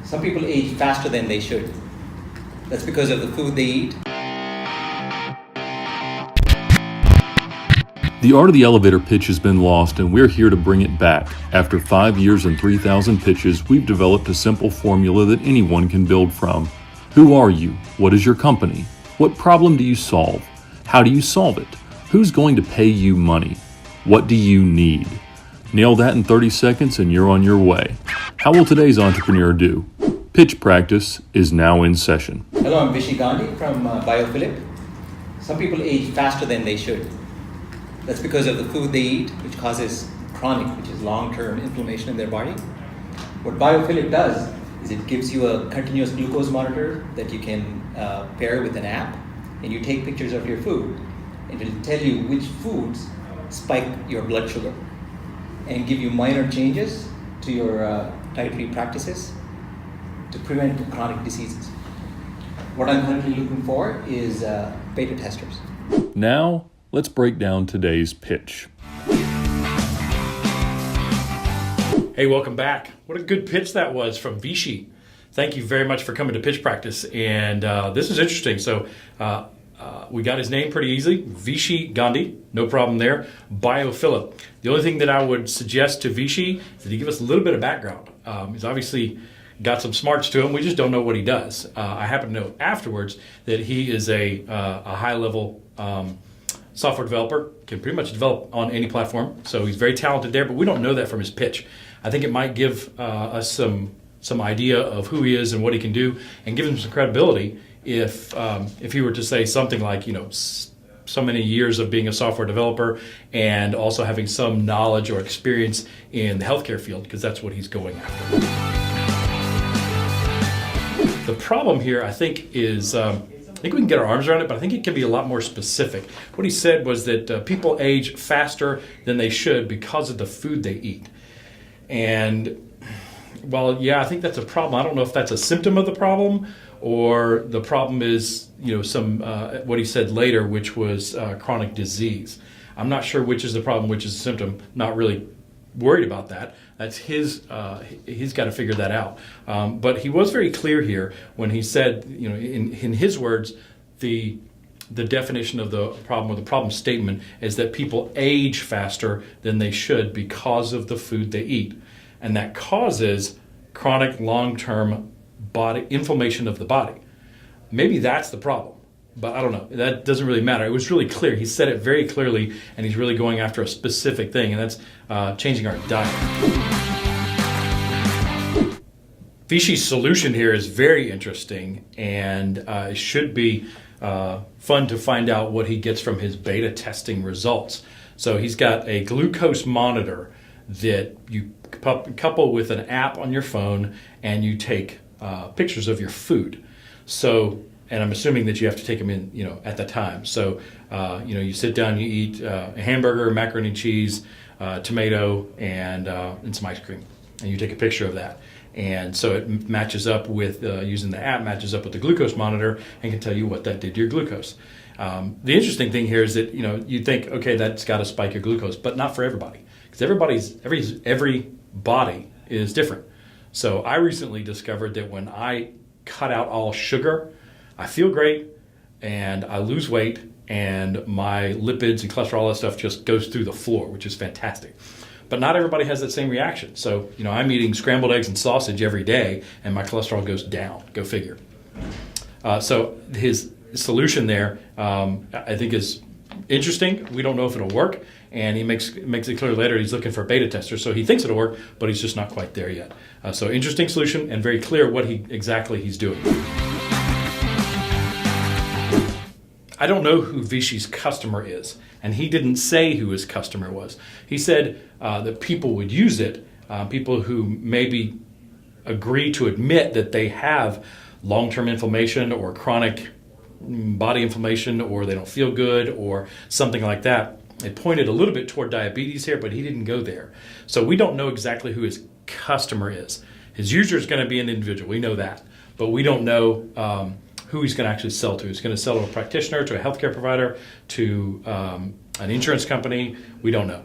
Some people age faster than they should. That's because of the food they eat. The art of the elevator pitch has been lost, and we're here to bring it back. After 5 years and 3,000 pitches, we've developed a simple formula that anyone can build from. Who are you? What is your company? What problem do you solve? How do you solve it? Who's going to pay you money? What do you need? Nail that in 30 seconds and you're on your way. How will today's entrepreneur do? Pitch practice is now in session. Hello, I'm Vishy Gandhi from BioPhilip. Some people age faster than they should. That's because of the food they eat, which causes chronic, which is long-term inflammation in their body. What BioPhilip does is it gives you a continuous glucose monitor that you can pair with an app, and you take pictures of your food, and it'll tell you which foods spike your blood sugar and give you minor changes to your dietary practices to prevent chronic diseases. What I'm currently looking for is beta testers. Now, let's break down today's pitch. Hey, welcome back. What a good pitch that was from Vishy. Thank you very much for coming to pitch practice. And this is interesting. So we got his name pretty easily, Vishy Gandhi, no problem there. BioPhilip. The only thing that I would suggest to Vishy is that he give us a little bit of background. He's obviously got some smarts to him. We just don't know what he does. I happen to know afterwards that he is a high-level software developer, can pretty much develop on any platform. So he's very talented there, but we don't know that from his pitch. I think it might give us some idea of who he is and what he can do, and give him some credibility if he were to say something like, so many years of being a software developer and also having some knowledge or experience in the healthcare field, because that's what he's going after. The problem here, I think, is I think we can get our arms around it, but I think it can be a lot more specific. What he said was that people age faster than they should because of the food they eat. And well, yeah, I think that's a problem. I don't know if that's a symptom of the problem or the problem is, some what he said later, which was chronic disease. I'm not sure which is the problem, which is a symptom. Not really worried about that. That's he's got to figure that out. But he was very clear here when he said, in his words, the definition of the problem, or the problem statement, is that people age faster than they should because of the food they eat. And that causes chronic long-term body inflammation of the body. Maybe that's the problem, but I don't know. That doesn't really matter. It was really clear. He said it very clearly, and he's really going after a specific thing, and that's changing our diet. Vishy's solution here is very interesting, and it should be fun to find out what he gets from his beta testing results. So he's got a glucose monitor that you couple with an app on your phone, and you take pictures of your food. So, and I'm assuming that you have to take them in, at the time. So, you sit down, you eat a hamburger, macaroni and cheese, tomato, and some ice cream, and you take a picture of that. And so it matches up with, using the app, matches up with the glucose monitor and can tell you what that did to your glucose. The interesting thing here is that, you think, okay, that's got to spike your glucose, but not for everybody. Because every body is different. So I recently discovered that when I cut out all sugar, I feel great and I lose weight and my lipids and cholesterol, all that stuff just goes through the floor, which is fantastic. But not everybody has that same reaction. So, I'm eating scrambled eggs and sausage every day and my cholesterol goes down. Go figure. So his solution there, I think, is interesting. We don't know if it'll work. And he makes it clear later he's looking for beta testers. So he thinks it'll work, but he's just not quite there yet. So interesting solution and very clear what exactly he's doing. I don't know who Vishy's customer is, and he didn't say who his customer was. He said that people would use it, people who maybe agree to admit that they have long-term inflammation or chronic body inflammation, or they don't feel good or something like that. It pointed a little bit toward diabetes here, but he didn't go there. So we don't know exactly who his customer is. His user is going to be an individual. We know that. But we don't know who he's going to actually sell to. He's going to sell to a practitioner, to a healthcare provider, to an insurance company. We don't know.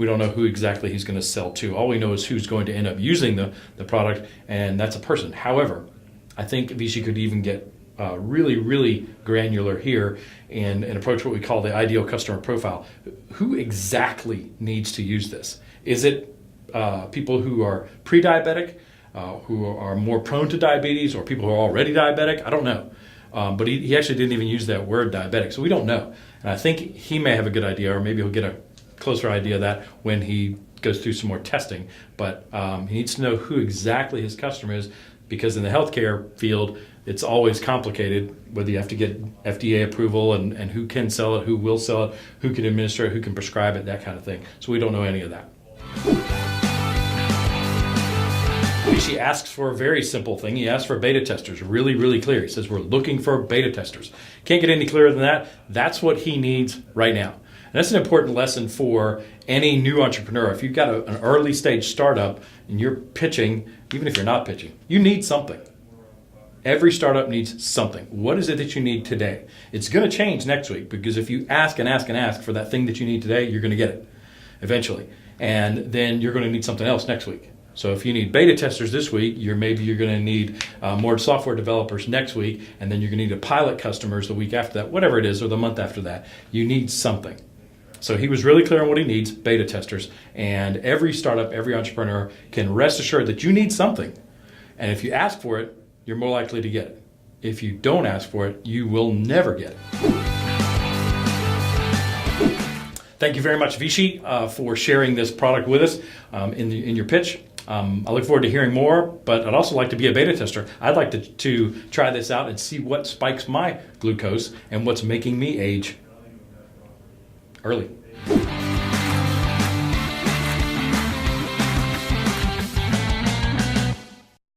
We don't know who exactly he's going to sell to. All we know is who's going to end up using the product, and that's a person. However, I think Vichy could even get really, really granular here and approach what we call the ideal customer profile. Who exactly needs to use this? Is it people who are pre-diabetic, who are more prone to diabetes, or people who are already diabetic? I don't know. But he actually didn't even use that word diabetic, so we don't know. And I think he may have a good idea, or maybe he'll get a closer idea of that when he goes through some more testing. But he needs to know who exactly his customer is, because in the healthcare field, it's always complicated, whether you have to get FDA approval and who can sell it, who will sell it, who can administer it, who can prescribe it, that kind of thing. So we don't know any of that. She asks for a very simple thing. He asks for beta testers, really, really clear. He says, we're looking for beta testers. Can't get any clearer than that. That's what he needs right now. And that's an important lesson for any new entrepreneur. If you've got an early stage startup and you're pitching, even if you're not pitching, you need something. Every startup needs something. What is it that you need today? It's going to change next week, because if you ask and ask and ask for that thing that you need today, you're going to get it eventually. And then you're going to need something else next week. So if you need beta testers this week, maybe you're going to need more software developers next week, and then you're going to need a pilot customers the week after that, whatever it is, or the month after that. You need something. So he was really clear on what he needs, beta testers. And every startup, every entrepreneur can rest assured that you need something. And if you ask for it, you're more likely to get it. If you don't ask for it, you will never get it. Thank you very much, Vichy, for sharing this product with us in your pitch. I look forward to hearing more, but I'd also like to be a beta tester. I'd like to try this out and see what spikes my glucose and what's making me age early.